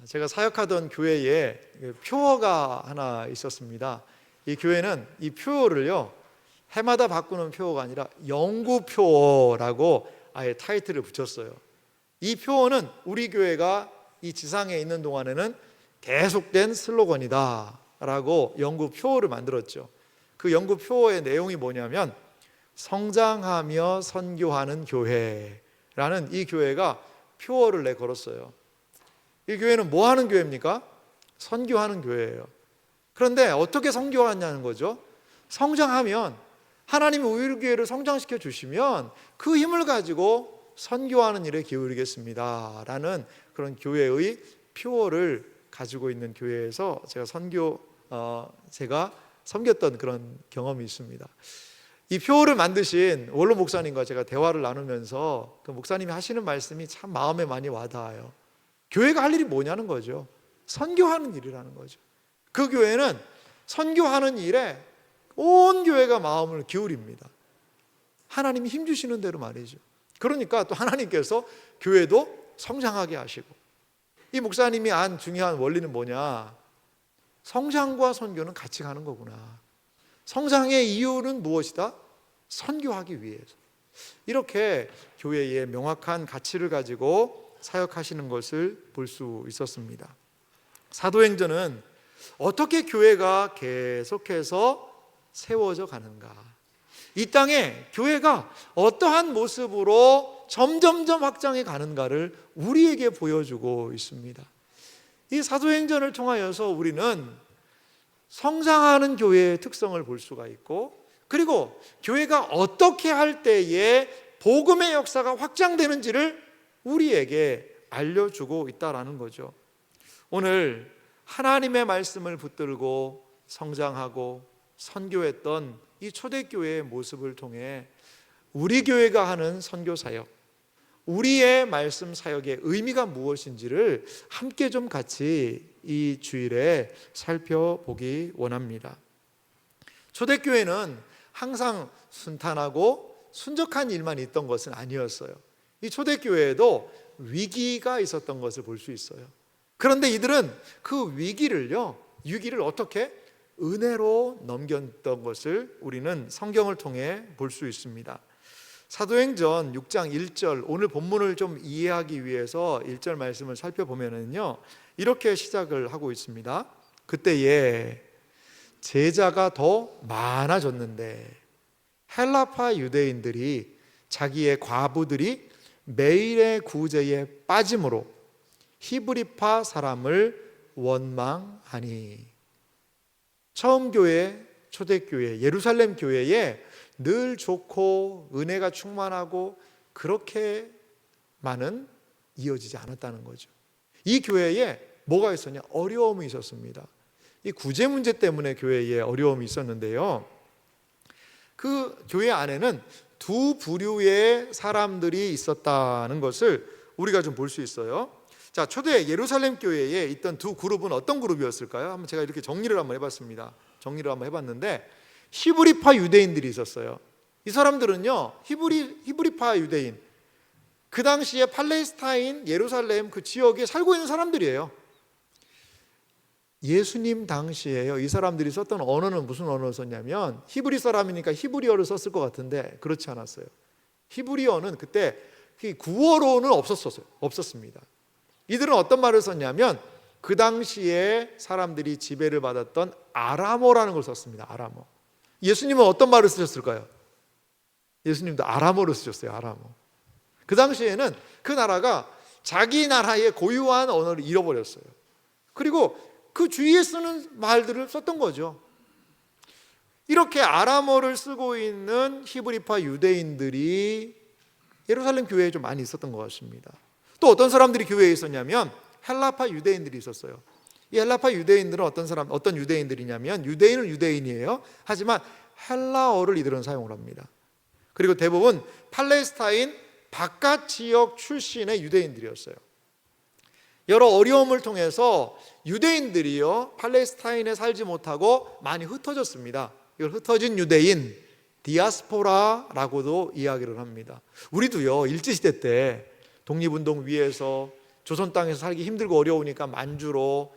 제가 사역하던 교회에 표어가 하나 있었습니다. 이 교회는 이 표어를요, 해마다 바꾸는 표어가 아니라 영구표어라고 아예 타이틀을 붙였어요. 이 표어는 우리 교회가 이 지상에 있는 동안에는 계속된 슬로건이다 라고 영구표어를 만들었죠. 그 영구표어의 내용이 뭐냐면 성장하며 선교하는 교회라는 이 교회가 표어를 내걸었어요. 이 교회는 뭐 하는 교회입니까? 선교하는 교회예요. 그런데 어떻게 선교하냐는 거죠. 성장하면, 하나님이 우리 교회를 성장시켜 주시면 그 힘을 가지고 선교하는 일에 기울이겠습니다 라는 그런 교회의 표어를 가지고 있는 교회에서 제가 섬겼던 그런 경험이 있습니다. 이 표어를 만드신 원로 목사님과 제가 대화를 나누면서 그 목사님이 하시는 말씀이 참 마음에 많이 와닿아요. 교회가 할 일이 뭐냐는 거죠. 선교하는 일이라는 거죠. 그 교회는 선교하는 일에 온 교회가 마음을 기울입니다. 하나님이 힘주시는 대로 말이죠. 그러니까 또 하나님께서 교회도 성장하게 하시고, 이 목사님이 안 중요한 원리는 뭐냐? 성장과 선교는 같이 가는 거구나. 성장의 이유는 무엇이다? 선교하기 위해서. 이렇게 교회의 명확한 가치를 가지고 사역하시는 것을 볼 수 있었습니다. 사도행전은 어떻게 교회가 계속해서 세워져 가는가, 이 땅에 교회가 어떠한 모습으로 점점점 확장해 가는가를 우리에게 보여주고 있습니다. 이 사도행전을 통하여서 우리는 성장하는 교회의 특성을 볼 수가 있고, 그리고 교회가 어떻게 할 때에 복음의 역사가 확장되는지를 우리에게 알려주고 있다라는 거죠. 오늘 하나님의 말씀을 붙들고 성장하고 선교했던 이 초대교회의 모습을 통해 우리 교회가 하는 선교 사역, 우리의 말씀 사역의 의미가 무엇인지를 함께 좀 같이 이 주일에 살펴보기 원합니다. 초대교회는 항상 순탄하고 순적한 일만 있던 것은 아니었어요. 이 초대교회에도 위기가 있었던 것을 볼 수 있어요. 그런데 이들은 그 위기를 어떻게 은혜로 넘겼던 것을 우리는 성경을 통해 볼 수 있습니다. 사도행전 6장 1절, 오늘 본문을 좀 이해하기 위해서 1절 말씀을 살펴보면은요, 이렇게 시작을 하고 있습니다. 그때에 제자가 더 많아졌는데 헬라파 유대인들이 자기의 과부들이 매일의 구제에 빠짐으로 히브리파 사람을 원망하니. 처음 교회, 초대교회, 예루살렘 교회에 늘 좋고 은혜가 충만하고 그렇게만은 이어지지 않았다는 거죠. 이 교회에 뭐가 있었냐? 어려움이 있었습니다. 이 구제 문제 때문에 교회에 어려움이 있었는데요, 그 교회 안에는 두 부류의 사람들이 있었다는 것을 우리가 좀 볼 수 있어요. 자, 초대 예루살렘 교회에 있던 두 그룹은 어떤 그룹이었을까요? 한번 제가 이렇게 정리를 한번 해봤습니다. 정리를 한번 해봤는데, 히브리파 유대인들이 있었어요. 이 사람들은요, 히브리파 유대인, 그 당시에 팔레스타인, 예루살렘 그 지역에 살고 있는 사람들이에요. 예수님 당시에요, 이 사람들이 썼던 언어는 무슨 언어를 썼냐면, 히브리 사람이니까 히브리어를 썼을 것 같은데 그렇지 않았어요. 히브리어는 그때 구어로는 없었습니다. 이들은 어떤 말을 썼냐면, 그 당시에 사람들이 지배를 받았던 아람어라는 걸 썼습니다. 아람어. 예수님은 어떤 말을 쓰셨을까요? 예수님도 아람어를 쓰셨어요. 아람어. 그 당시에는 그 나라가 자기 나라의 고유한 언어를 잃어버렸어요. 그리고 그 주위에 쓰는 말들을 썼던 거죠. 이렇게 아람어를 쓰고 있는 히브리파 유대인들이 예루살렘 교회에 좀 많이 있었던 것 같습니다. 또 어떤 사람들이 교회에 있었냐면 헬라파 유대인들이 있었어요. 이 헬라파 유대인들은 어떤 유대인들이냐면, 유대인은 유대인이에요. 하지만 헬라어를 이들은 사용을 합니다. 그리고 대부분 팔레스타인 바깥 지역 출신의 유대인들이었어요. 여러 어려움을 통해서 유대인들이요, 팔레스타인에 살지 못하고 많이 흩어졌습니다. 이걸 흩어진 유대인, 디아스포라라고도 이야기를 합니다. 우리도요, 일제시대 때 독립운동 위해서 조선 땅에서 살기 힘들고 어려우니까 만주로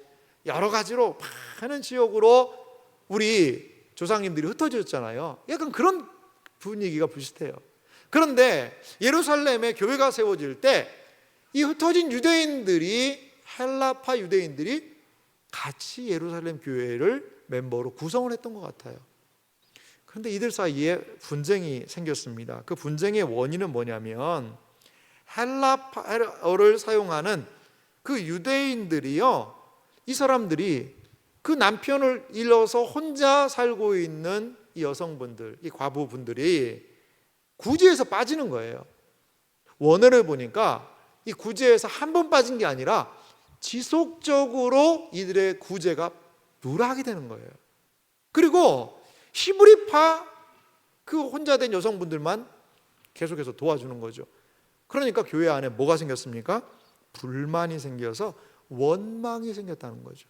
여러 가지로 많은 지역으로 우리 조상님들이 흩어졌잖아요. 약간 그런 분위기가 비슷해요. 그런데 예루살렘에 교회가 세워질 때 이 흩어진 유대인들이, 헬라파 유대인들이 같이 예루살렘 교회를 멤버로 구성을 했던 것 같아요. 그런데 이들 사이에 분쟁이 생겼습니다. 그 분쟁의 원인은 뭐냐면 헬라어를 사용하는 그 유대인들이요, 이 사람들이 그 남편을 잃어서 혼자 살고 있는 이 여성분들, 이 과부분들이 구제에서 빠지는 거예요. 원어를 보니까 이 구제에서 한 번 빠진 게 아니라 지속적으로 이들의 구제가 누락이 되는 거예요. 그리고 히브리파 그 혼자 된 여성분들만 계속해서 도와주는 거죠. 그러니까 교회 안에 뭐가 생겼습니까? 불만이 생겨서 원망이 생겼다는 거죠.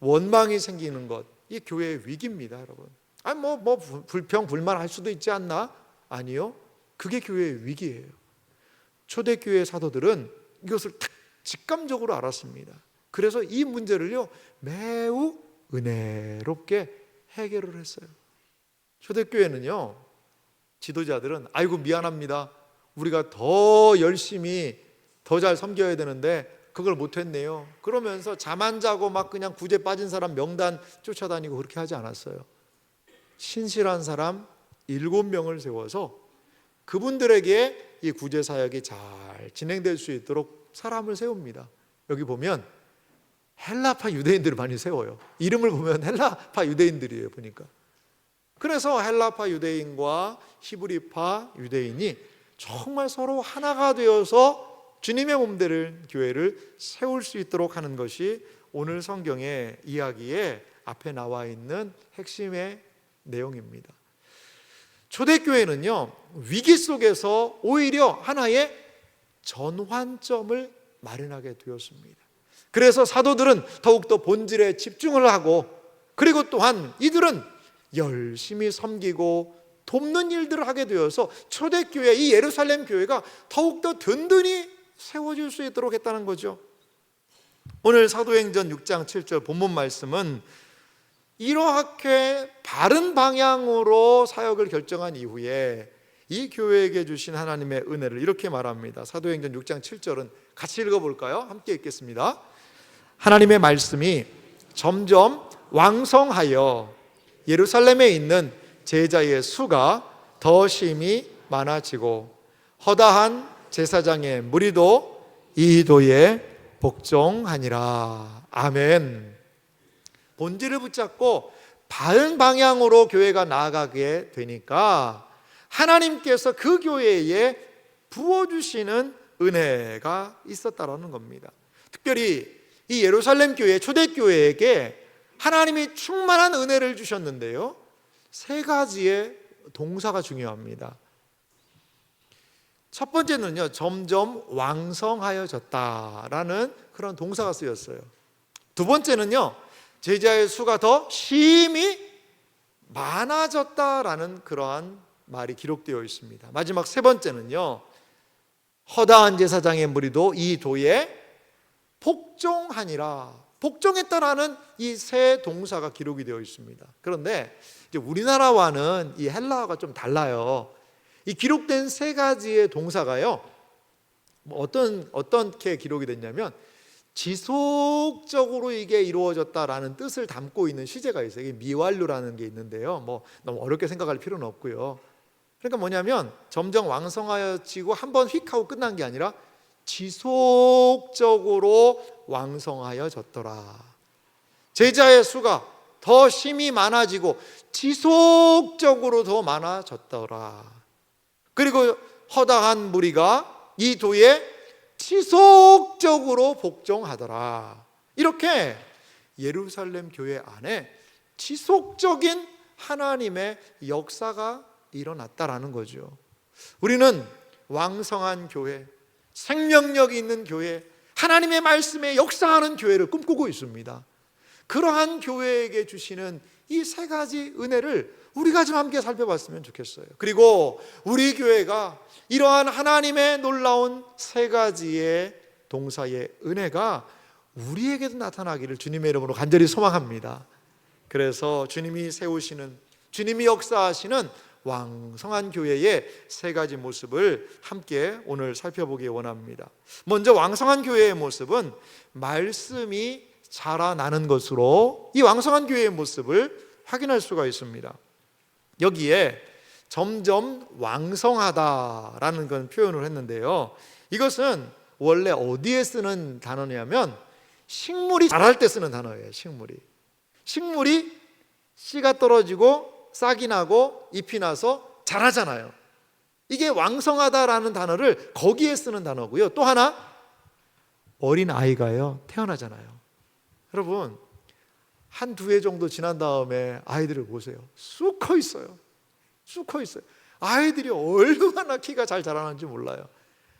원망이 생기는 것, 이 교회의 위기입니다, 여러분. 아니 뭐 불평 불만할 수도 있지 않나? 아니요, 그게 교회의 위기예요. 초대교회 사도들은 이것을 딱 직감적으로 알았습니다. 그래서 이 문제를요 매우 은혜롭게 해결을 했어요. 초대교회는요, 지도자들은 아이고 미안합니다, 우리가 더 열심히 더 잘 섬겨야 되는데 그걸 못했네요, 그러면서 잠 안 자고 막 그냥 구제 빠진 사람 명단 쫓아다니고 그렇게 하지 않았어요. 신실한 사람 7명을 세워서 그분들에게 이 구제 사역이 잘 진행될 수 있도록 사람을 세웁니다. 여기 보면 헬라파 유대인들을 많이 세워요. 이름을 보면 헬라파 유대인들이에요, 보니까. 그래서 헬라파 유대인과 히브리파 유대인이 정말 서로 하나가 되어서 주님의 몸되는 교회를 세울 수 있도록 하는 것이 오늘 성경의 이야기에 앞에 나와 있는 핵심의 내용입니다. 초대교회는요, 위기 속에서 오히려 하나의 전환점을 마련하게 되었습니다. 그래서 사도들은 더욱더 본질에 집중을 하고, 그리고 또한 이들은 열심히 섬기고 돕는 일들을 하게 되어서 초대교회, 이 예루살렘 교회가 더욱더 든든히 세워질 수 있도록 했다는 거죠. 오늘 사도행전 6장 7절 본문 말씀은 이렇게 바른 방향으로 사역을 결정한 이후에 이 교회에게 주신 하나님의 은혜를 이렇게 말합니다. 사도행전 6장 7절은 같이 읽어볼까요? 함께 읽겠습니다. 하나님의 말씀이 점점 왕성하여 예루살렘에 있는 제자의 수가 더 심히 많아지고 허다한 제사장의 무리도 이 도에 복종하니라. 아멘. 본질을 붙잡고 바른 방향으로 교회가 나아가게 되니까 하나님께서 그 교회에 부어주시는 은혜가 있었다라는 겁니다. 특별히 이 예루살렘 교회, 초대교회에게 하나님이 충만한 은혜를 주셨는데요, 3가지의 동사가 중요합니다. 첫 번째는요, 점점 왕성하여졌다라는 그런 동사가 쓰였어요. 두 번째는요, 제자의 수가 더 심히 많아졌다라는 그러한 말이 기록되어 있습니다. 마지막 3번째는요, 허다한 제사장의 무리도 이 도에 복종하니라. 복종했다라는 이 3 동사가 기록이 되어 있습니다. 그런데 이제 우리나라와는 이 헬라어가 좀 달라요. 이 기록된 3가지의 동사가요, 어떻게 기록이 됐냐면 지속적으로 이게 이루어졌다라는 뜻을 담고 있는 시제가 있어요. 이게 미완료라는 게 있는데요, 너무 어렵게 생각할 필요는 없고요. 그러니까 뭐냐면 점점 왕성하여지고 한번 휙 하고 끝난 게 아니라 지속적으로 왕성하여졌더라. 제자의 수가 더 심히 많아지고 지속적으로 더 많아졌더라. 그리고 허다한 무리가 이 도에 지속적으로 복종하더라. 이렇게 예루살렘 교회 안에 지속적인 하나님의 역사가 일어났다라는 거죠. 우리는 왕성한 교회, 생명력 있는 교회, 하나님의 말씀에 역사하는 교회를 꿈꾸고 있습니다. 그러한 교회에게 주시는 이 3가지 은혜를 우리가 좀 함께 살펴봤으면 좋겠어요. 그리고 우리 교회가 이러한 하나님의 놀라운 3가지의 동사의 은혜가 우리에게도 나타나기를 주님의 이름으로 간절히 소망합니다. 그래서 주님이 세우시는, 주님이 역사하시는 왕성한 교회의 세 가지 모습을 함께 오늘 살펴보기 원합니다. 먼저 왕성한 교회의 모습은 말씀이 자라나는 것으로 이 왕성한 교회의 모습을 확인할 수가 있습니다. 여기에 점점 왕성하다라는 건 표현을 했는데요, 이것은 원래 어디에 쓰는 단어냐면 식물이 자랄 때 쓰는 단어예요. 식물이 씨가 떨어지고 싹이 나고 잎이 나서 자라잖아요. 이게 왕성하다라는 단어를 거기에 쓰는 단어고요. 또 하나, 어린 아이가요 태어나잖아요. 여러분, 한 두 해 정도 지난 다음에 아이들을 보세요. 쑥 커 있어요. 아이들이 얼마나 키가 잘 자라는지 몰라요.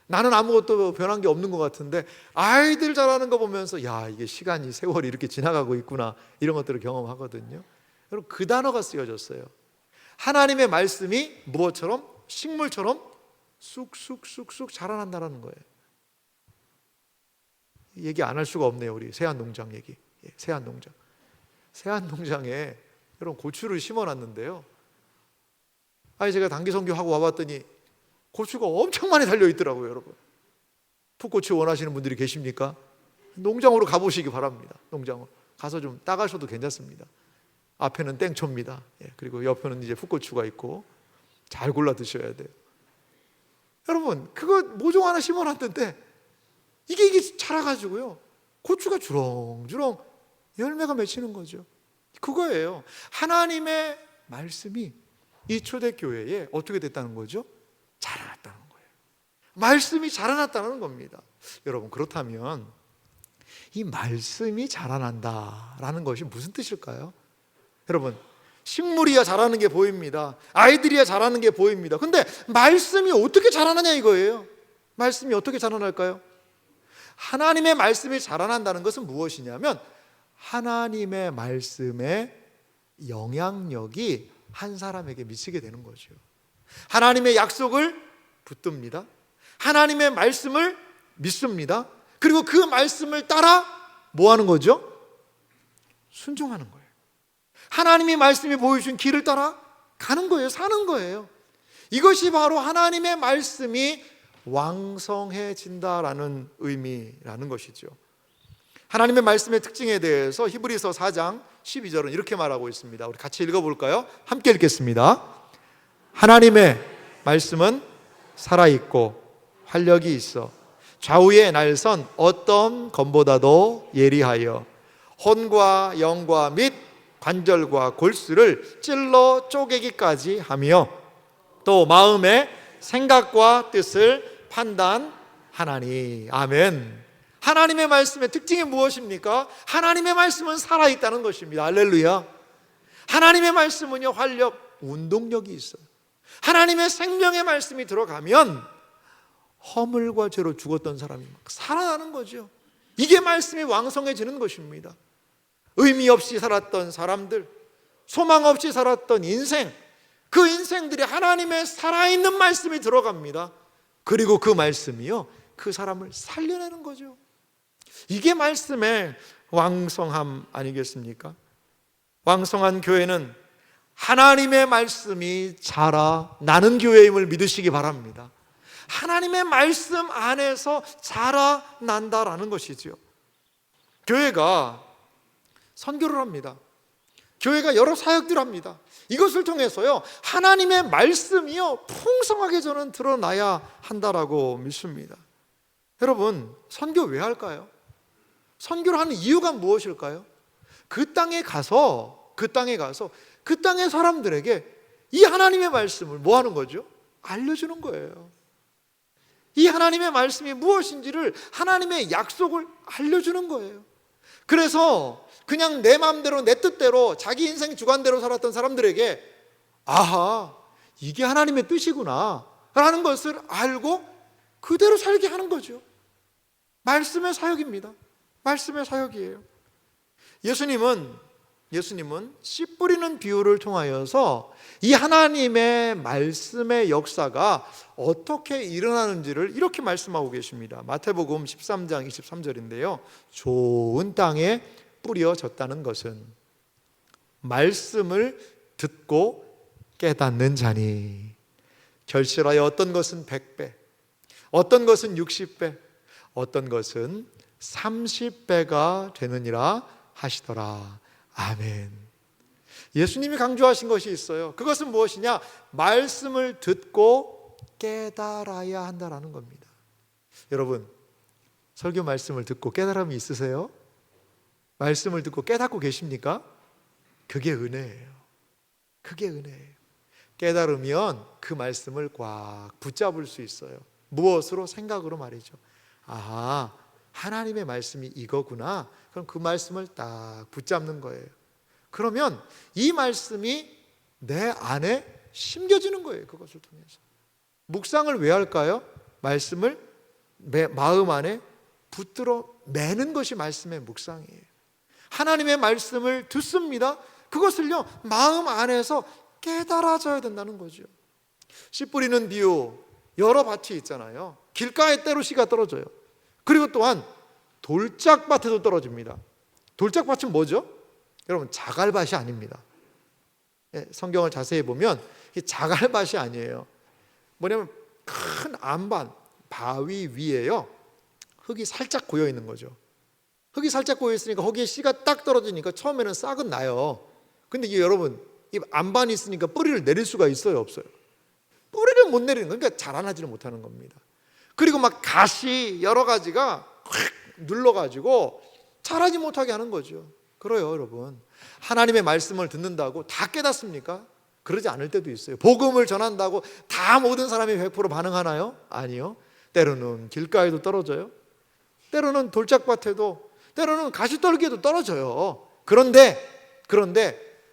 나는 아무것도 변한 게 없는 것 같은데 아이들 자라는 거 보면서 야, 이게 시간이, 세월이 이렇게 지나가고 있구나, 이런 것들을 경험하거든요. 여러분, 그 단어가 쓰여졌어요. 하나님의 말씀이 무엇처럼? 식물처럼 쑥쑥쑥쑥 자라난다는 거예요. 얘기 안 할 수가 없네요. 우리 세안농장 얘기. 세안농장에 여러분 고추를 심어놨는데요, 제가 단기 선교하고 와봤더니 고추가 엄청 많이 달려있더라고요. 여러분, 풋고추 원하시는 분들이 계십니까? 농장으로 가보시기 바랍니다. 농장으로 가서 좀 따가셔도 괜찮습니다. 앞에는 땡초입니다. 그리고 옆에는 이제 풋고추가 있고 잘 골라 드셔야 돼요. 여러분, 그거 모종 하나 심어놨는데 이게 자라가지고요, 고추가 주렁주렁 열매가 맺히는 거죠. 그거예요. 하나님의 말씀이 이 초대교회에 어떻게 됐다는 거죠? 자라났다는 거예요. 말씀이 자라났다는 겁니다. 여러분, 그렇다면 이 말씀이 자라난다라는 것이 무슨 뜻일까요? 여러분, 식물이야 자라는 게 보입니다. 아이들이야 자라는 게 보입니다. 근데 말씀이 어떻게 자라느냐 이거예요. 말씀이 어떻게 자라날까요? 하나님의 말씀이 자라난다는 것은 무엇이냐면 하나님의 말씀의 영향력이 한 사람에게 미치게 되는 거죠. 하나님의 약속을 붙듭니다. 하나님의 말씀을 믿습니다. 그리고 그 말씀을 따라 뭐 하는 거죠? 순종하는 거예요. 하나님의 말씀이 보여준 길을 따라 가는 거예요. 사는 거예요. 이것이 바로 하나님의 말씀이 왕성해진다라는 의미라는 것이죠. 하나님의 말씀의 특징에 대해서 히브리서 4장 12절은 이렇게 말하고 있습니다. 우리 같이 읽어볼까요? 함께 읽겠습니다. 하나님의 말씀은 살아있고 활력이 있어 좌우의 날선 어떤 검보다도 예리하여 혼과 영과 및 관절과 골수를 찔러 쪼개기까지 하며 또 마음의 생각과 뜻을 판단하나니. 아멘. 하나님의 말씀의 특징이 무엇입니까? 하나님의 말씀은 살아있다는 것입니다. 할렐루야. 하나님의 말씀은요, 활력, 운동력이 있어요. 하나님의 생명의 말씀이 들어가면 허물과 죄로 죽었던 사람이 막 살아나는 거죠. 이게 말씀이 왕성해지는 것입니다. 의미 없이 살았던 사람들, 소망 없이 살았던 인생, 그 인생들이 하나님의 살아있는 말씀이 들어갑니다. 그리고 그 말씀이요, 그 사람을 살려내는 거죠. 이게 말씀의 왕성함 아니겠습니까? 왕성한 교회는 하나님의 말씀이 자라나는 교회임을 믿으시기 바랍니다. 하나님의 말씀 안에서 자라난다라는 것이죠. 교회가 선교를 합니다. 교회가 여러 사역들을 합니다. 이것을 통해서요, 하나님의 말씀이요 풍성하게 저는 드러나야 한다라고 믿습니다. 여러분, 선교 왜 할까요? 선교를 하는 이유가 무엇일까요? 그 땅에 가서 그 땅의 사람들에게 이 하나님의 말씀을 뭐 하는 거죠? 알려주는 거예요. 이 하나님의 말씀이 무엇인지를, 하나님의 약속을 알려주는 거예요. 그래서 그냥 내 마음대로 내 뜻대로 자기 인생 주관대로 살았던 사람들에게 아하, 이게 하나님의 뜻이구나 라는 것을 알고 그대로 살게 하는 거죠. 말씀의 사역입니다. 말씀의 사역이에요. 예수님은 예수님은 씨 뿌리는 비유를 통하여서 이 하나님의 말씀의 역사가 어떻게 일어나는지를 이렇게 말씀하고 계십니다. 마태복음 13장 23절인데요. 좋은 땅에 뿌려졌다는 것은 말씀을 듣고 깨닫는 자니 결실하여 어떤 것은 100배, 어떤 것은 60배, 어떤 것은 30배가 되느니라 하시더라. 아멘. 예수님이 강조하신 것이 있어요. 그것은 무엇이냐? 말씀을 듣고 깨달아야 한다라는 겁니다. 여러분, 설교 말씀을 듣고 깨달음이 있으세요? 말씀을 듣고 깨닫고 계십니까? 그게 은혜예요. 그게 은혜예요. 깨달으면 그 말씀을 꽉 붙잡을 수 있어요. 무엇으로? 생각으로 말이죠. 아, 하나님의 말씀이 이거구나. 그럼 그 말씀을 딱 붙잡는 거예요. 그러면 이 말씀이 내 안에 심겨지는 거예요. 그것을 통해서. 묵상을 왜 할까요? 말씀을 마음 안에 붙들어 매는 것이 말씀의 묵상이에요. 하나님의 말씀을 듣습니다. 그것을요, 마음 안에서 깨달아져야 된다는 거죠. 씨 뿌리는 비유, 여러 밭이 있잖아요. 길가에 때로 씨가 떨어져요. 그리고 또한 돌짝밭에도 떨어집니다. 돌짝밭은 뭐죠? 여러분, 자갈밭이 아닙니다. 성경을 자세히 보면 자갈밭이 아니에요. 뭐냐면 큰 안반, 바위 위에요, 흙이 살짝 고여 있는 거죠. 흙이 살짝 고여 있으니까 거기에 씨가 딱 떨어지니까 처음에는 싹은 나요. 근데 이게 여러분, 이 안반이 있으니까 뿌리를 내릴 수가 있어요, 없어요? 뿌리를 못 내리는 거니까 그러니까 자라나지를 못하는 겁니다. 그리고 막 가시 여러 가지가 확 눌러가지고 자라지 못하게 하는 거죠. 그래요, 여러분. 하나님의 말씀을 듣는다고 다 깨닫습니까? 그러지 않을 때도 있어요. 복음을 전한다고 다 모든 사람이 100% 반응하나요? 아니요. 때로는 길가에도 떨어져요. 때로는 돌짝밭에도, 때로는 가시떨기에도 떨어져요. 그런데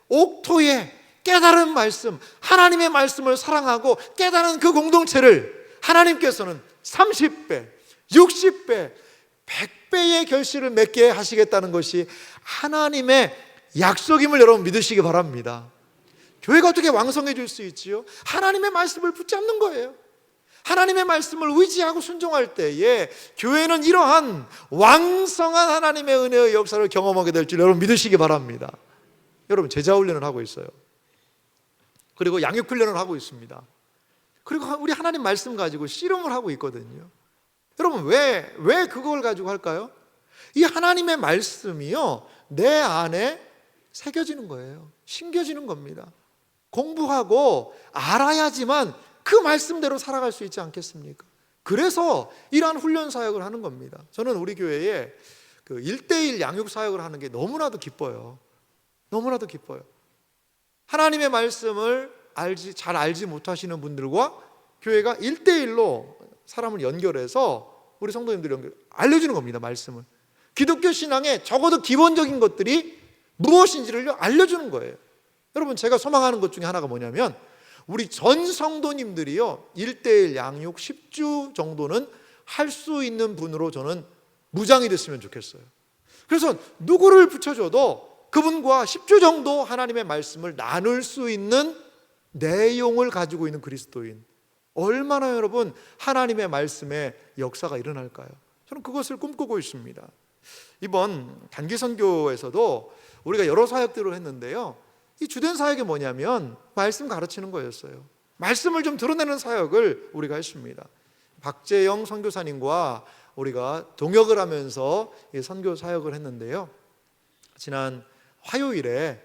옥토에 깨달은 말씀, 하나님의 말씀을 사랑하고 깨달은 그 공동체를 하나님께서는 30배, 60배, 100배의 결실을 맺게 하시겠다는 것이 하나님의 약속임을 여러분 믿으시기 바랍니다. 교회가 어떻게 왕성해질 수 있지요? 하나님의 말씀을 붙잡는 거예요. 하나님의 말씀을 의지하고 순종할 때에 교회는 이러한 왕성한 하나님의 은혜의 역사를 경험하게 될 줄 여러분 믿으시기 바랍니다. 여러분, 제자훈련을 하고 있어요. 그리고 양육훈련을 하고 있습니다. 그리고 우리 하나님 말씀 가지고 씨름을 하고 있거든요. 여러분, 왜 그걸 가지고 할까요? 이 하나님의 말씀이요, 내 안에 새겨지는 거예요. 심겨지는 겁니다. 공부하고 알아야지만 그 말씀대로 살아갈 수 있지 않겠습니까? 그래서 이러한 훈련 사역을 하는 겁니다. 저는 우리 교회에 그 1:1 양육 사역을 하는 게 너무나도 기뻐요. 너무나도 기뻐요. 하나님의 말씀을 잘 알지 못하시는 분들과 교회가 1:1로 사람을 연결해서 우리 성도님들이 알려주는 겁니다. 말씀을. 기독교 신앙의 적어도 기본적인 것들이 무엇인지를 알려주는 거예요. 여러분, 제가 소망하는 것 중에 하나가 뭐냐면 우리 전 성도님들이요, 1:1 양육 10주 정도는 할 수 있는 분으로 저는 무장이 됐으면 좋겠어요. 그래서 누구를 붙여줘도 그분과 10주 정도 하나님의 말씀을 나눌 수 있는 내용을 가지고 있는 그리스도인, 얼마나 여러분 하나님의 말씀의 역사가 일어날까요? 저는 그것을 꿈꾸고 있습니다. 이번 단기 선교에서도 우리가 여러 사역들을 했는데요, 이 주된 사역이 뭐냐면 말씀 가르치는 거였어요. 말씀을 좀 드러내는 사역을 우리가 했습니다. 박재영 선교사님과 우리가 동역을 하면서 선교 사역을 했는데요, 지난 화요일에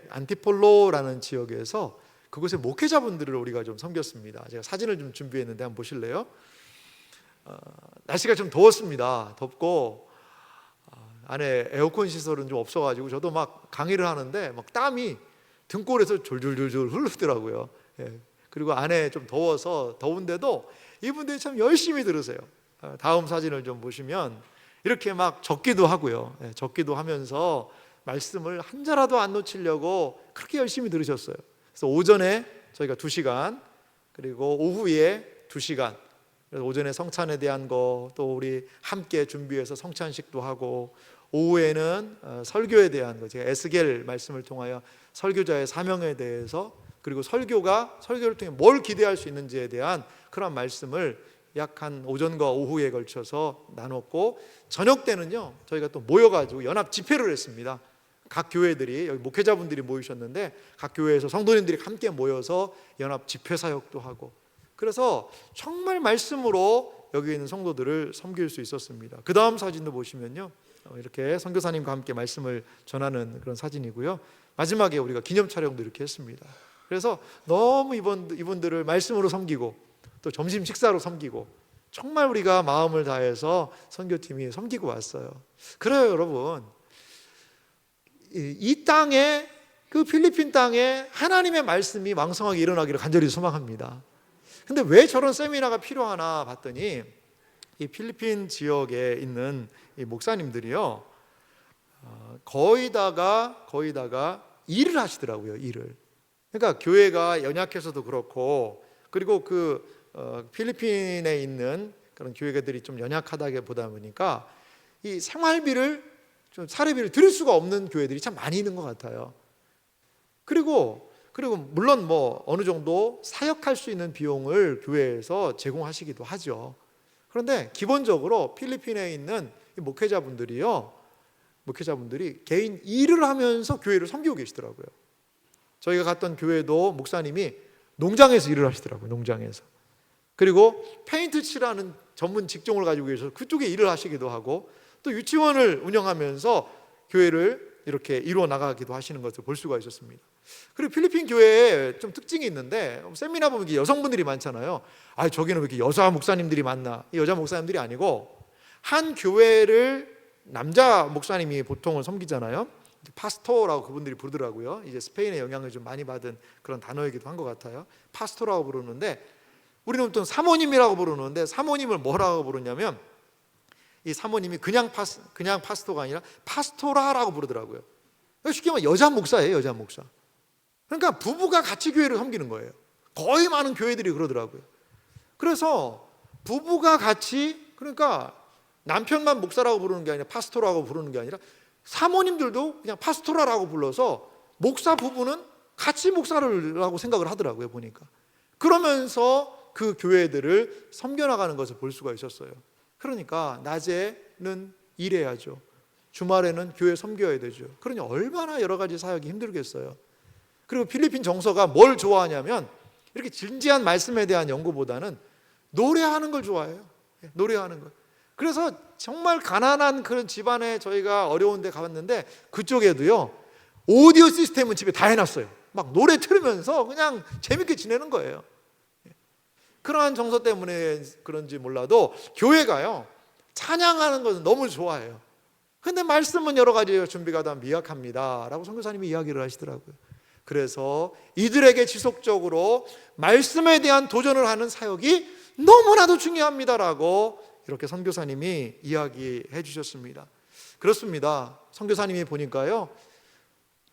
안티폴로라는 지역에서 그곳의 목회자분들을 우리가 좀 섬겼습니다. 제가 사진을 좀 준비했는데 한번 보실래요? 날씨가 좀 더웠습니다. 덥고 안에 에어컨 시설은 좀 없어가지고 저도 막 강의를 하는데 막 땀이 등골에서 졸졸졸졸 흐르더라고요. 그리고 안에 좀 더운데도 이분들이 참 열심히 들으세요. 다음 사진을 좀 보시면 이렇게 막 적기도 하고요. 적기도 하면서 말씀을 한 자라도 안 놓치려고 그렇게 열심히 들으셨어요. 그래서 오전에 저희가 2시간, 그리고 오후에 2시간, 그래서 오전에 성찬에 대한 거, 또 우리 함께 준비해서 성찬식도 하고, 오후에는 설교에 대한 거, 제가 에스겔 말씀을 통하여 설교자의 사명에 대해서, 그리고 설교를 통해 뭘 기대할 수 있는지에 대한 그런 말씀을 약 한 오전과 오후에 걸쳐서 나눴고, 저녁 때는요 저희가 또 모여가지고 연합 집회를 했습니다. 각 교회들이, 여기 목회자분들이 모이셨는데 각 교회에서 성도님들이 함께 모여서 연합 집회 사역도 하고, 그래서 정말 말씀으로 여기 있는 성도들을 섬길 수 있었습니다. 그 다음 사진도 보시면요, 이렇게 선교사님과 함께 말씀을 전하는 그런 사진이고요. 마지막에 우리가 기념 촬영도 이렇게 했습니다. 그래서 너무 이분들을 말씀으로 섬기고 또 점심 식사로 섬기고, 정말 우리가 마음을 다해서 선교팀이 섬기고 왔어요. 그래요 여러분, 이 땅에, 그 필리핀 땅에 하나님의 말씀이 왕성하게 일어나기를 간절히 소망합니다. 근데 왜 저런 세미나가 필요하나 봤더니, 이 필리핀 지역에 있는 이 목사님들이요 거의 다가 일을 하시더라고요. 일을. 그러니까 교회가 연약해서도 그렇고, 그리고 필리핀에 있는 그런 교회들이 좀 연약하다게 보다 보니까 이 생활비를, 좀 사례비를 드릴 수가 없는 교회들이 참 많이 있는 것 같아요. 그리고 물론 뭐 어느 정도 사역할 수 있는 비용을 교회에서 제공하시기도 하죠. 그런데 기본적으로 필리핀에 있는 목회자분들이 개인 일을 하면서 교회를 섬기고 계시더라고요. 저희가 갔던 교회도 목사님이 농장에서 일을 하시더라고요. 농장에서. 그리고 페인트 칠하는 전문 직종을 가지고 계셔서 그쪽에 일을 하시기도 하고, 또 유치원을 운영하면서 교회를 이렇게 이루어 나가기도 하시는 것을 볼 수가 있었습니다. 그리고 필리핀 교회에 좀 특징이 있는데, 세미나 보면 여성분들이 많잖아요. 저기는 왜 이렇게 여자 목사님들이 많나? 여자 목사님들이 아니고, 한 교회를 남자 목사님이 보통은 섬기잖아요. 파스토라고 그분들이 부르더라고요. 이제 스페인의 영향을 좀 많이 받은 그런 단어이기도 한 것 같아요. 파스토라고 부르는데, 우리는 또 사모님이라고 부르는데, 사모님을 뭐라고 부르냐면, 이 사모님이 그냥 파스토가 아니라 파스토라라고 부르더라고요. 쉽게 말하면 여자 목사예요. 여자 목사. 그러니까 부부가 같이 교회를 섬기는 거예요. 거의 많은 교회들이 그러더라고요. 그래서 부부가 같이, 그러니까 남편만 목사라고 부르는 게 아니라 파스토라고 부르는 게 아니라 사모님들도 그냥 파스토라라고 불러서 목사 부부는 같이 목사라고 생각을 하더라고요. 보니까. 그러면서 그 교회들을 섬겨나가는 것을 볼 수가 있었어요. 그러니까 낮에는 일해야죠. 주말에는 교회 섬겨야 되죠. 그러니 얼마나 여러 가지 사역이 힘들겠어요. 그리고 필리핀 정서가 뭘 좋아하냐면, 이렇게 진지한 말씀에 대한 연구보다는 노래하는 걸 좋아해요. 노래하는 걸. 그래서 정말 가난한 그런 집안에 저희가 어려운 데 가봤는데, 그쪽에도요 오디오 시스템은 집에 다 해놨어요. 막 노래 틀으면서 그냥 재밌게 지내는 거예요. 그러한 정서 때문에 그런지 몰라도 교회가요 찬양하는 것은 너무 좋아해요. 근데 말씀은 여러 가지 준비가 다 미약합니다 라고 선교사님이 이야기를 하시더라고요. 그래서 이들에게 지속적으로 말씀에 대한 도전을 하는 사역이 너무나도 중요합니다라고 이렇게 선교사님이 이야기해 주셨습니다. 그렇습니다. 선교사님이 보니까요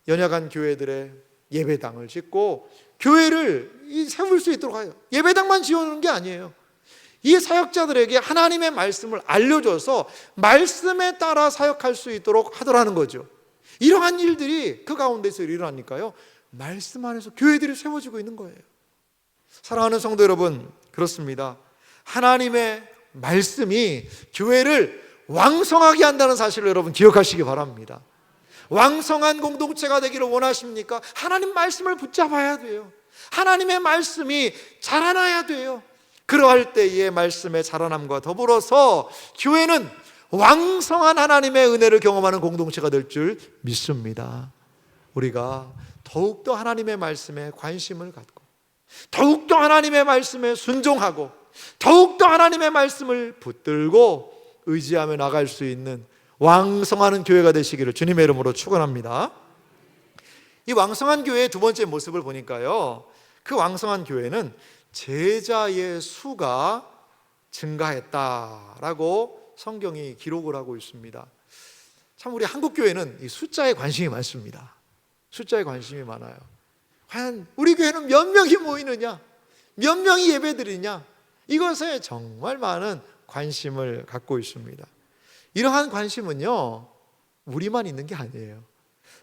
연약한 교회들의 예배당을 짓고 교회를 세울 수 있도록 해요. 예배당만 지어놓는 게 아니에요. 이 사역자들에게 하나님의 말씀을 알려줘서 말씀에 따라 사역할 수 있도록 하더라는 거죠. 이러한 일들이 그 가운데서 일어나니까요 말씀 안에서 교회들이 세워지고 있는 거예요. 사랑하는 성도 여러분, 그렇습니다. 하나님의 말씀이 교회를 왕성하게 한다는 사실을 여러분 기억하시기 바랍니다. 왕성한 공동체가 되기를 원하십니까? 하나님 말씀을 붙잡아야 돼요. 하나님의 말씀이 자라나야 돼요. 그러할 때의 말씀의 자라남과 더불어서 교회는 왕성한 하나님의 은혜를 경험하는 공동체가 될 줄 믿습니다. 우리가 더욱더 하나님의 말씀에 관심을 갖고, 더욱더 하나님의 말씀에 순종하고, 더욱더 하나님의 말씀을 붙들고 의지하며 나갈 수 있는 왕성하는 교회가 되시기를 주님의 이름으로 축원합니다. 이 왕성한 교회의 두 번째 모습을 보니까요, 그 왕성한 교회는 제자의 수가 증가했다라고 성경이 기록을 하고 있습니다. 참 우리 한국 교회는 이 숫자에 관심이 많습니다. 숫자에 관심이 많아요. 과연 우리 교회는 몇 명이 모이느냐, 몇 명이 예배드리냐, 이것에 정말 많은 관심을 갖고 있습니다. 이러한 관심은요, 우리만 있는 게 아니에요.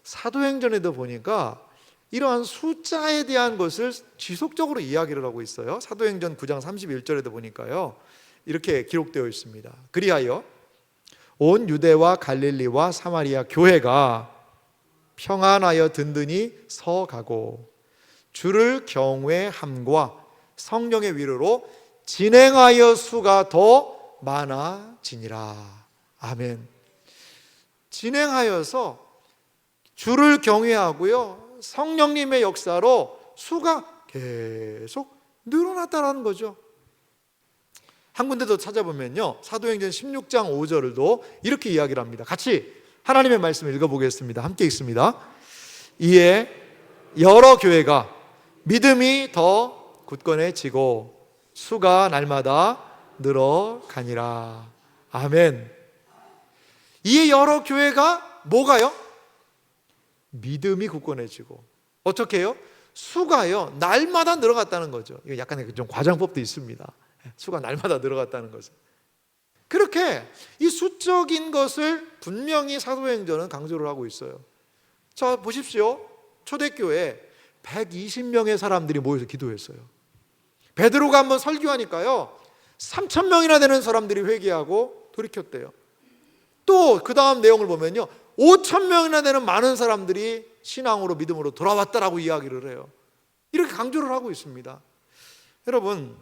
사도행전에도 보니까 이러한 숫자에 대한 것을 지속적으로 이야기를 하고 있어요. 사도행전 9장 31절에도 보니까요, 이렇게 기록되어 있습니다. 그리하여 온 유대와 갈릴리와 사마리아 교회가 평안하여 든든히 서가고 주를 경외함과 성령의 위로로 진행하여 수가 더 많아지니라. 아멘. 진행하여서 주를 경외하고요, 성령님의 역사로 수가 계속 늘어났다라는 거죠. 한 군데 더 찾아보면요, 사도행전 16장 5절도 이렇게 이야기를 합니다. 같이 하나님의 말씀을 읽어보겠습니다. 함께 읽습니다. 이에 여러 교회가 믿음이 더 굳건해지고 수가 날마다 늘어가니라. 아멘. 이에 여러 교회가 뭐가요? 믿음이 굳건해지고 어떻게 해요? 수가요 날마다 늘어갔다는 거죠. 이거 약간의 좀 과장법도 있습니다. 수가 날마다 늘어갔다는 것은. 그렇게 이 수적인 것을 분명히 사도행전은 강조를 하고 있어요. 자, 보십시오. 초대교회 120명의 사람들이 모여서 기도했어요. 베드로가 한번 설교하니까요 3,000명이나 되는 사람들이 회개하고 돌이켰대요. 또 그 다음 내용을 보면요 5,000명이나 되는 많은 사람들이 신앙으로 믿음으로 돌아왔다라고 이야기를 해요. 이렇게 강조를 하고 있습니다. 여러분,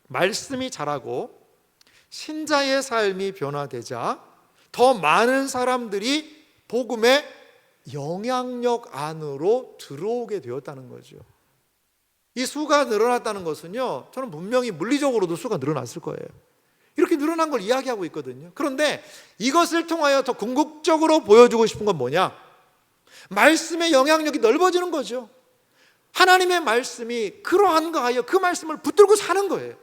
말씀이 자라고 신자의 삶이 변화되자 더 많은 사람들이 복음의 영향력 안으로 들어오게 되었다는 거죠. 이 수가 늘어났다는 것은요, 저는 분명히 물리적으로도 수가 늘어났을 거예요. 이렇게 늘어난 걸 이야기하고 있거든요. 그런데 이것을 통하여 더 궁극적으로 보여주고 싶은 건 뭐냐? 말씀의 영향력이 넓어지는 거죠. 하나님의 말씀이 그러한가 하여 그 말씀을 붙들고 사는 거예요.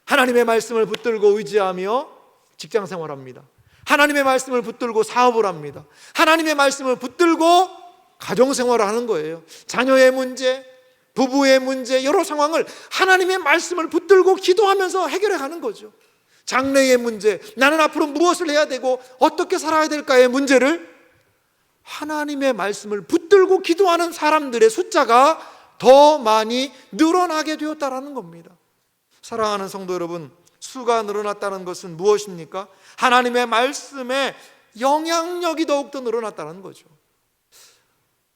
하나님의 말씀을 붙들고 의지하며 직장 생활합니다. 하나님의 말씀을 붙들고 사업을 합니다. 하나님의 말씀을 붙들고 가정 생활을 하는 거예요. 자녀의 문제, 부부의 문제, 여러 상황을 하나님의 말씀을 붙들고 기도하면서 해결해 가는 거죠. 장래의 문제, 나는 앞으로 무엇을 해야 되고 어떻게 살아야 될까의 문제를 하나님의 말씀을 붙들고 기도하는 사람들의 숫자가 더 많이 늘어나게 되었다라는 겁니다. 사랑하는 성도 여러분, 수가 늘어났다는 것은 무엇입니까? 하나님의 말씀의 영향력이 더욱더 늘어났다는 거죠.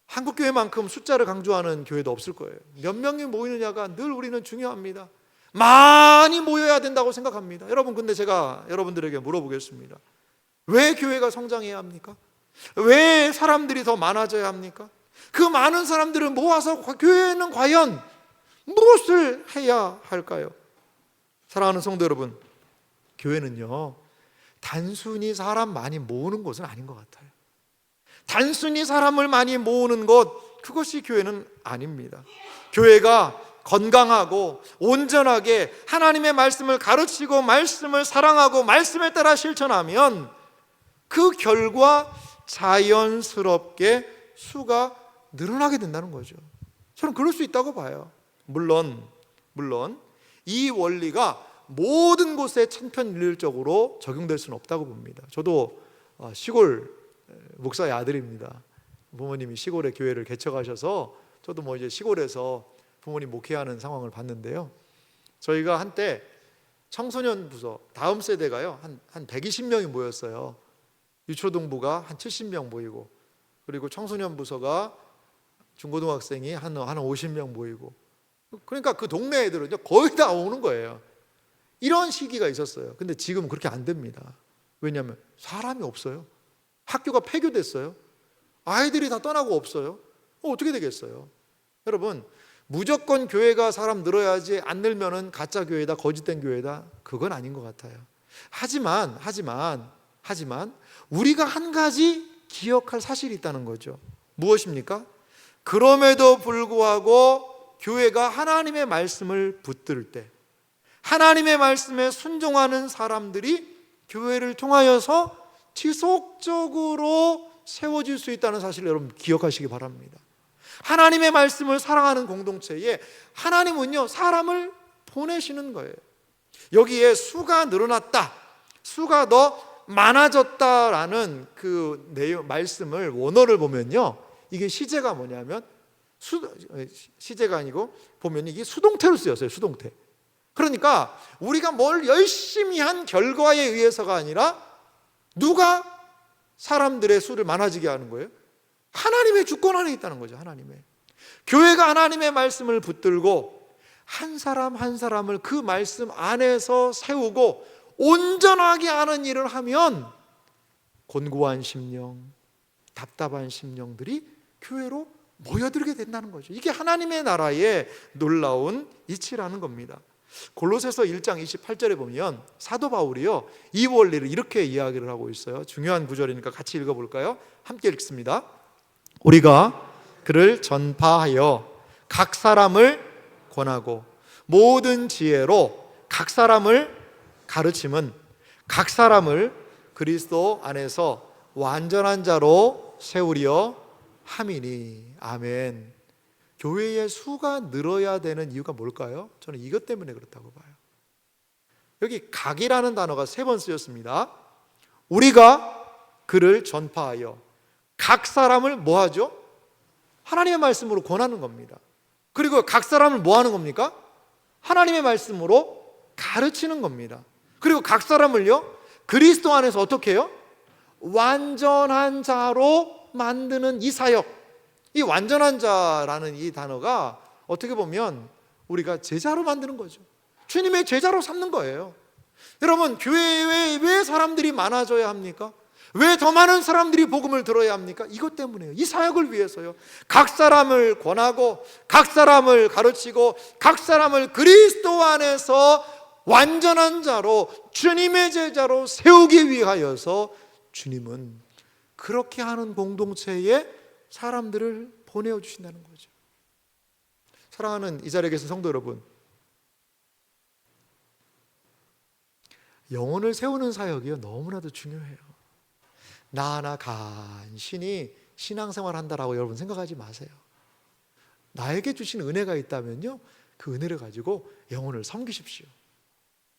한국교회만큼 숫자를 강조하는 교회도 없을 거예요. 몇 명이 모이느냐가 늘 우리는 중요합니다. 많이 모여야 된다고 생각합니다. 여러분, 근데 제가 여러분들에게 물어보겠습니다. 왜 교회가 성장해야 합니까? 왜 사람들이 더 많아져야 합니까? 그 많은 사람들을 모아서 교회는 과연 무엇을 해야 할까요? 사랑하는 성도 여러분, 교회는요 단순히 사람 많이 모으는 곳은 아닌 것 같아요. 단순히 사람을 많이 모으는 것, 그것이 교회는 아닙니다. 교회가 건강하고 온전하게 하나님의 말씀을 가르치고 말씀을 사랑하고 말씀에 따라 실천하면 그 결과 자연스럽게 수가 늘어나게 된다는 거죠. 저는 그럴 수 있다고 봐요. 물론 이 원리가 모든 곳에 천편일률적으로 적용될 수는 없다고 봅니다. 저도 시골 목사의 아들입니다. 부모님이 시골에 교회를 개척하셔서 저도 뭐 이제 시골에서 부모님 목회하는 상황을 봤는데요. 저희가 한때 청소년 부서 다음 세대가요 한 120명이 모였어요. 유초등부가 한 70명 모이고, 그리고 청소년 부서가 중고등학생이 한 50명 모이고, 그러니까 그 동네 애들은요 거의 다 오는 거예요. 이런 시기가 있었어요. 근데 지금은 그렇게 안 됩니다. 왜냐하면 사람이 없어요. 학교가 폐교됐어요. 아이들이 다 떠나고 없어요. 어떻게 되겠어요? 여러분, 무조건 교회가 사람 늘어야지 안 늘면은 가짜 교회다, 거짓된 교회다, 그건 아닌 것 같아요. 하지만 우리가 한 가지 기억할 사실이 있다는 거죠. 무엇입니까? 그럼에도 불구하고 교회가 하나님의 말씀을 붙들 때, 하나님의 말씀에 순종하는 사람들이 교회를 통하여서 지속적으로 세워질 수 있다는 사실을 여러분 기억하시기 바랍니다. 하나님의 말씀을 사랑하는 공동체에 하나님은요 사람을 보내시는 거예요. 여기에 수가 늘어났다, 수가 더 많아졌다라는 그 내용 말씀을 원어를 보면요, 이게 시제가 뭐냐면 시제가 아니고 보면 이게 수동태로 쓰였어요. 수동태. 그러니까 우리가 뭘 열심히 한 결과에 의해서가 아니라 누가 사람들의 수를 많아지게 하는 거예요? 하나님의 주권 안에 있다는 거죠. 하나님의. 교회가 하나님의 말씀을 붙들고 한 사람 한 사람을 그 말씀 안에서 세우고 온전하게 하는 일을 하면 곤고한 심령, 답답한 심령들이 교회로 모여들게 된다는 거죠. 이게 하나님의 나라의 놀라운 이치라는 겁니다. 골로새서 1장 28절에 보면 사도 바울이요, 이 원리를 이렇게 이야기를 하고 있어요. 중요한 구절이니까 같이 읽어볼까요? 함께 읽습니다. 우리가 그를 전파하여 각 사람을 권하고 모든 지혜로 각 사람을 가르침은 각 사람을 그리스도 안에서 완전한 자로 세우려 함이니. 아멘. 교회의 수가 늘어야 되는 이유가 뭘까요? 저는 이것 때문에 그렇다고 봐요. 여기 각이라는 단어가 3번 쓰였습니다. 우리가 그를 전파하여 각 사람을 뭐 하죠? 하나님의 말씀으로 권하는 겁니다. 그리고 각 사람을 뭐 하는 겁니까? 하나님의 말씀으로 가르치는 겁니다. 그리고 각 사람을요, 그리스도 안에서 어떻게 해요? 완전한 자로 만드는 이 사역. 이 완전한 자라는 이 단어가 어떻게 보면 우리가 제자로 만드는 거죠. 주님의 제자로 삼는 거예요. 여러분, 교회에 왜 사람들이 많아져야 합니까? 왜 더 많은 사람들이 복음을 들어야 합니까? 이것 때문에요. 이 사역을 위해서요. 각 사람을 권하고 각 사람을 가르치고 각 사람을 그리스도 안에서 완전한 자로, 주님의 제자로 세우기 위하여서 주님은 그렇게 하는 공동체에 사람들을 보내어 주신다는 거죠. 사랑하는 이 자리에 계신 성도 여러분, 영혼을 세우는 사역이요, 너무나도 중요해요. 나 하나 간신히 신앙생활 한다라고 여러분 생각하지 마세요. 나에게 주신 은혜가 있다면요, 그 은혜를 가지고 영혼을 섬기십시오.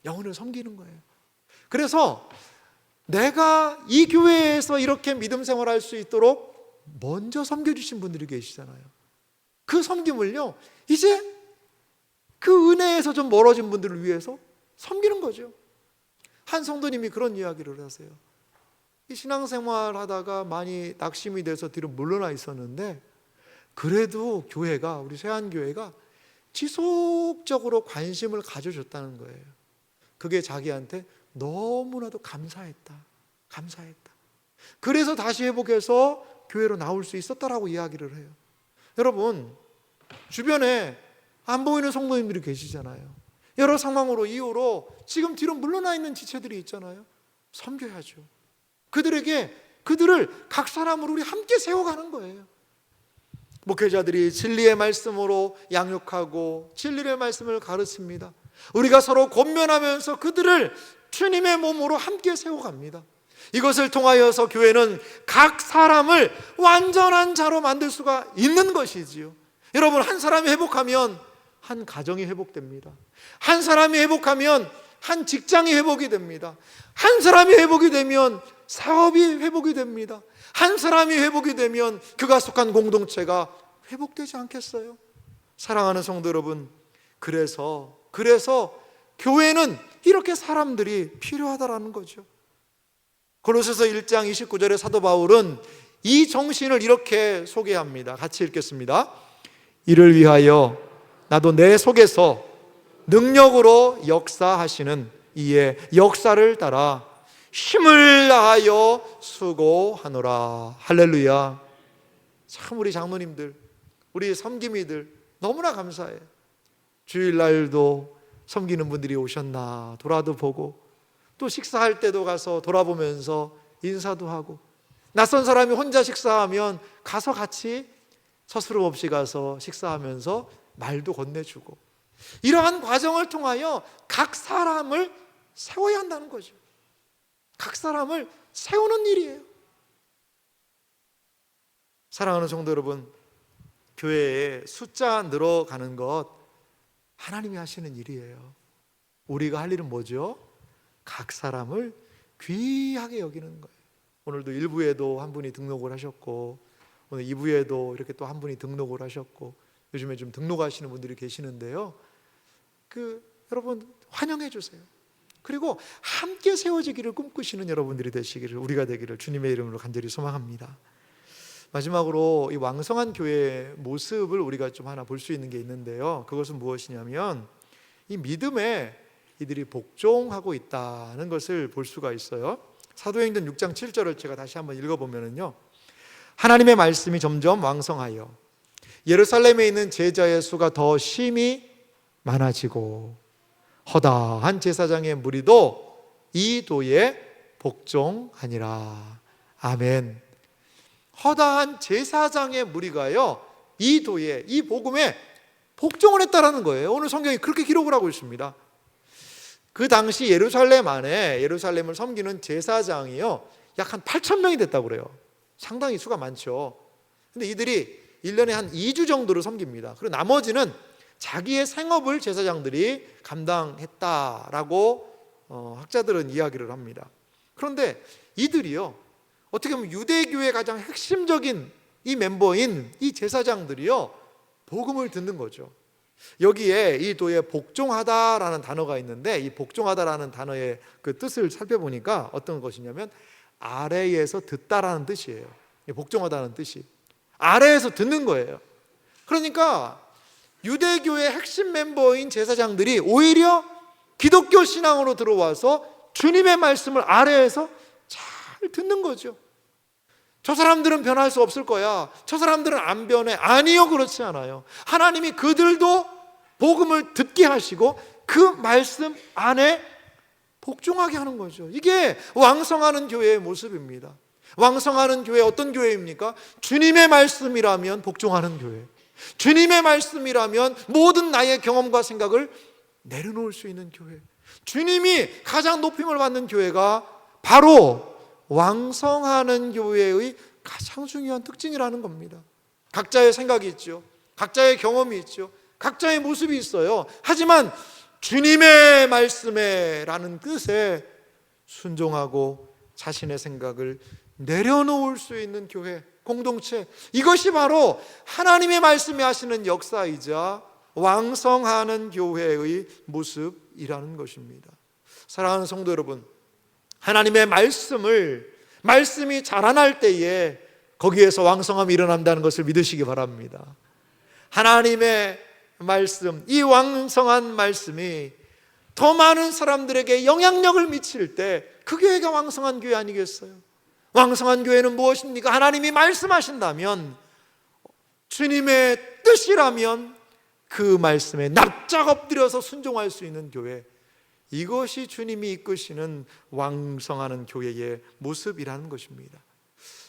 영혼을 섬기는 거예요. 그래서 내가 이 교회에서 이렇게 믿음 생활할 수 있도록 먼저 섬겨주신 분들이 계시잖아요. 그 섬김을요, 이제 그 은혜에서 좀 멀어진 분들을 위해서 섬기는 거죠. 한 성도님이 그런 이야기를 하세요. 이 신앙생활 하다가 많이 낙심이 돼서 뒤로 물러나 있었는데 그래도 교회가, 우리 세안교회가 지속적으로 관심을 가져줬다는 거예요. 그게 자기한테 너무나도 감사했다. 그래서 다시 회복해서 교회로 나올 수 있었다라고 이야기를 해요. 여러분, 주변에 안 보이는 성도님들이 계시잖아요. 여러 상황으로, 이유로 지금 뒤로 물러나 있는 지체들이 있잖아요. 섬겨야죠. 그들을 각 사람으로 우리 함께 세워가는 거예요. 목회자들이 진리의 말씀으로 양육하고 진리의 말씀을 가르칩니다. 우리가 서로 권면하면서 그들을 주님의 몸으로 함께 세워갑니다. 이것을 통하여서 교회는 각 사람을 완전한 자로 만들 수가 있는 것이지요. 여러분, 한 사람이 회복하면 한 가정이 회복됩니다. 한 사람이 회복하면 한 직장이 회복이 됩니다. 한 사람이 회복이 되면 사업이 회복이 됩니다. 한 사람이 회복이 되면 그가 속한 공동체가 회복되지 않겠어요? 사랑하는 성도 여러분, 그래서 교회는 이렇게 사람들이 필요하다라는 거죠. 골로새서 1장 29절에 사도 바울은 이 정신을 이렇게 소개합니다. 같이 읽겠습니다. 이를 위하여 나도 내 속에서 능력으로 역사하시는 이의 역사를 따라 힘을 다하여 수고하노라. 할렐루야. 참 우리 장로님들, 우리 섬김이들 너무나 감사해요. 주일날도 섬기는 분들이 오셨나 돌아도 보고, 또 식사할 때도 가서 돌아보면서 인사도 하고, 낯선 사람이 혼자 식사하면 가서 같이 서스럼 없이 가서 식사하면서 말도 건네주고, 이러한 과정을 통하여 각 사람을 세워야 한다는 거죠. 각 사람을 세우는 일이에요. 사랑하는 성도 여러분, 교회에 숫자 늘어가는 것 하나님이 하시는 일이에요. 우리가 할 일은 뭐죠? 각 사람을 귀하게 여기는 거예요. 오늘도 1부에도 한 분이 등록을 하셨고, 오늘 2부에도 이렇게 또 한 분이 등록을 하셨고, 요즘에 좀 등록하시는 분들이 계시는데요. 여러분 환영해 주세요. 그리고 함께 세워지기를 꿈꾸시는 여러분들이 되시기를, 우리가 되기를 주님의 이름으로 간절히 소망합니다. 마지막으로 이 왕성한 교회의 모습을 우리가 좀 하나 볼 수 있는 게 있는데요. 그것은 무엇이냐면 이 믿음에 이들이 복종하고 있다는 것을 볼 수가 있어요. 사도행전 6장 7절을 제가 다시 한번 읽어보면요, 하나님의 말씀이 점점 왕성하여 예루살렘에 있는 제자의 수가 더 심히 많아지고 허다한 제사장의 무리도 이 도에 복종하니라. 아멘. 허다한 제사장의 무리가요, 이 도에, 이 복음에 복종을 했다라는 거예요. 오늘 성경이 그렇게 기록을 하고 있습니다. 그 당시 예루살렘 안에, 예루살렘을 섬기는 제사장이요, 약 한 8,000명이 됐다고 그래요. 상당히 수가 많죠. 근데 이들이 1년에 한 2주 정도를 섬깁니다. 그리고 나머지는 자기의 생업을 제사장들이 감당했다라고 학자들은 이야기를 합니다. 그런데 이들이요, 어떻게 보면 유대교의 가장 핵심적인 이 멤버인 이 제사장들이요, 복음을 듣는 거죠. 여기에 이 도에 복종하다라는 단어가 있는데, 이 복종하다라는 단어의 그 뜻을 살펴보니까 어떤 것이냐면 아래에서 듣다라는 뜻이에요. 복종하다는 뜻이 아래에서 듣는 거예요. 그러니까 유대교의 핵심 멤버인 제사장들이 오히려 기독교 신앙으로 들어와서 주님의 말씀을 아래에서 잘 듣는 거죠. 저 사람들은 변할 수 없을 거야, 저 사람들은 안 변해. 아니요, 그렇지 않아요. 하나님이 그들도 복음을 듣게 하시고 그 말씀 안에 복종하게 하는 거죠. 이게 왕성하는 교회의 모습입니다. 왕성하는 교회, 어떤 교회입니까? 주님의 말씀이라면 복종하는 교회, 주님의 말씀이라면 모든 나의 경험과 생각을 내려놓을 수 있는 교회, 주님이 가장 높임을 받는 교회가 바로 왕성하는 교회의 가장 중요한 특징이라는 겁니다. 각자의 생각이 있죠, 각자의 경험이 있죠, 각자의 모습이 있어요. 하지만 주님의 말씀에 라는 뜻에 순종하고 자신의 생각을 내려놓을 수 있는 교회, 공동체, 이것이 바로 하나님의 말씀이 하시는 역사이자 왕성하는 교회의 모습이라는 것입니다. 사랑하는 성도 여러분, 하나님의 말씀이 자라날 때에 거기에서 왕성함이 일어난다는 것을 믿으시기 바랍니다. 하나님의 말씀, 이 왕성한 말씀이 더 많은 사람들에게 영향력을 미칠 때 그 교회가 왕성한 교회 아니겠어요? 왕성한 교회는 무엇입니까? 하나님이 말씀하신다면, 주님의 뜻이라면 그 말씀에 납작 엎드려서 순종할 수 있는 교회, 이것이 주님이 이끄시는 왕성하는 교회의 모습이라는 것입니다.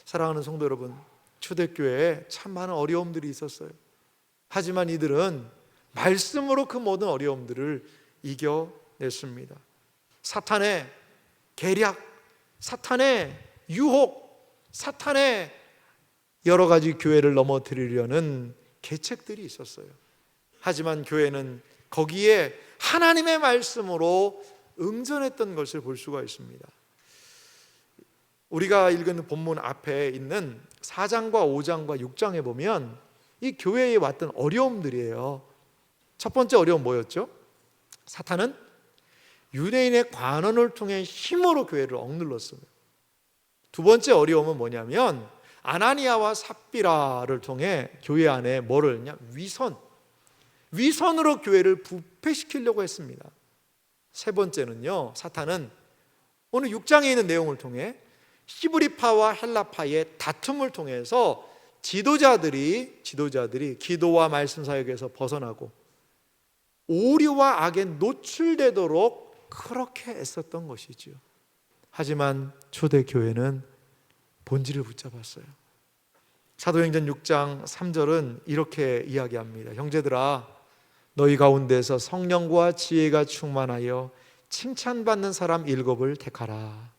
사랑하는 성도 여러분, 초대교회에 참 많은 어려움들이 있었어요. 하지만 이들은 말씀으로 그 모든 어려움들을 이겨냈습니다. 사탄의 계략, 사탄의 유혹, 사탄의 여러 가지 교회를 넘어뜨리려는 계책들이 있었어요. 하지만 교회는 거기에 하나님의 말씀으로 응전했던 것을 볼 수가 있습니다. 우리가 읽은 본문 앞에 있는 4장과 5장과 6장에 보면 이 교회에 왔던 어려움들이에요. 첫 번째 어려움 뭐였죠? 사탄은 유대인의 관원을 통해 힘으로 교회를 억눌렀습니다. 두 번째 어려움은 뭐냐면 아나니아와 삽비라를 통해 교회 안에 뭐를 했냐? 위선으로 교회를 부패시키려고 했습니다. 세 번째는요, 사탄은 오늘 6장에 있는 내용을 통해 히브리파와 헬라파의 다툼을 통해서 지도자들이 기도와 말씀 사역에서 벗어나고 오류와 악에 노출되도록 그렇게 애썼던 것이죠. 하지만 초대교회는 본질을 붙잡았어요. 사도행전 6장 3절은 이렇게 이야기합니다. 형제들아, 너희 가운데서 성령과 지혜가 충만하여 칭찬받는 사람 7을 택하라.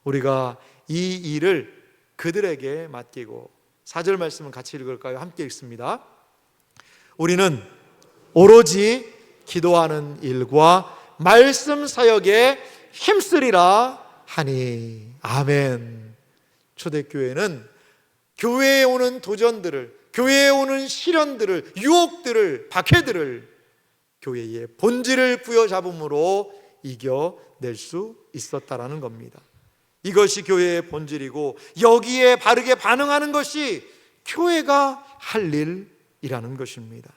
우리가 이 일을 그들에게 맡기고, 4절 말씀은 같이 읽을까요? 함께 읽습니다. 우리는 오로지 기도하는 일과 말씀 사역에 힘쓰리라 하니. 아멘. 초대교회는 교회에 오는 도전들을, 교회에 오는 시련들을, 유혹들을, 박해들을 교회의 본질을 부여잡음으로 이겨낼 수 있었다라는 겁니다. 이것이 교회의 본질이고, 여기에 바르게 반응하는 것이 교회가 할 일이라는 것입니다.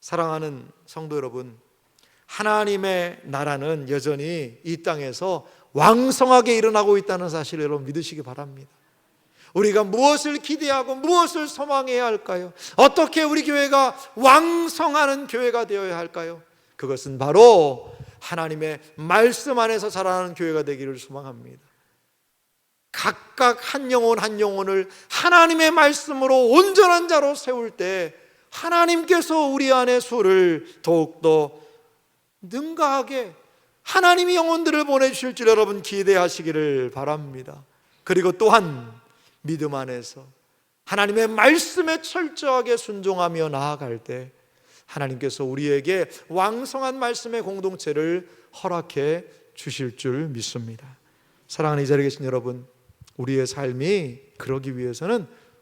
사랑하는 성도 여러분, 하나님의 나라는 여전히 이 땅에서 왕성하게 일어나고 있다는 사실을 여러분 믿으시기 바랍니다. 우리가 무엇을 기대하고 무엇을 소망해야 할까요? 어떻게 우리 교회가 왕성하는 교회가 되어야 할까요? 그것은 바로 하나님의 말씀 안에서 자라나는 교회가 되기를 소망합니다. 각각 한 영혼 한 영혼을 하나님의 말씀으로 온전한 자로 세울 때 하나님께서 우리 안에 수를 더욱더 능가하게 하나님이 영혼들을 보내주실 줄 여러분 기대하시기를 바랍니다. 그리고 또한 믿음 안에서 하나님의 말씀에 철저하게 순종하며 나아갈 때 하나님께서 우리에게 왕성한 말씀의 공동체를 허락해 주실 줄 믿습니다. 사랑하는 이 자리에 계신 여러분, 우리의 삶이 그러기 위해서는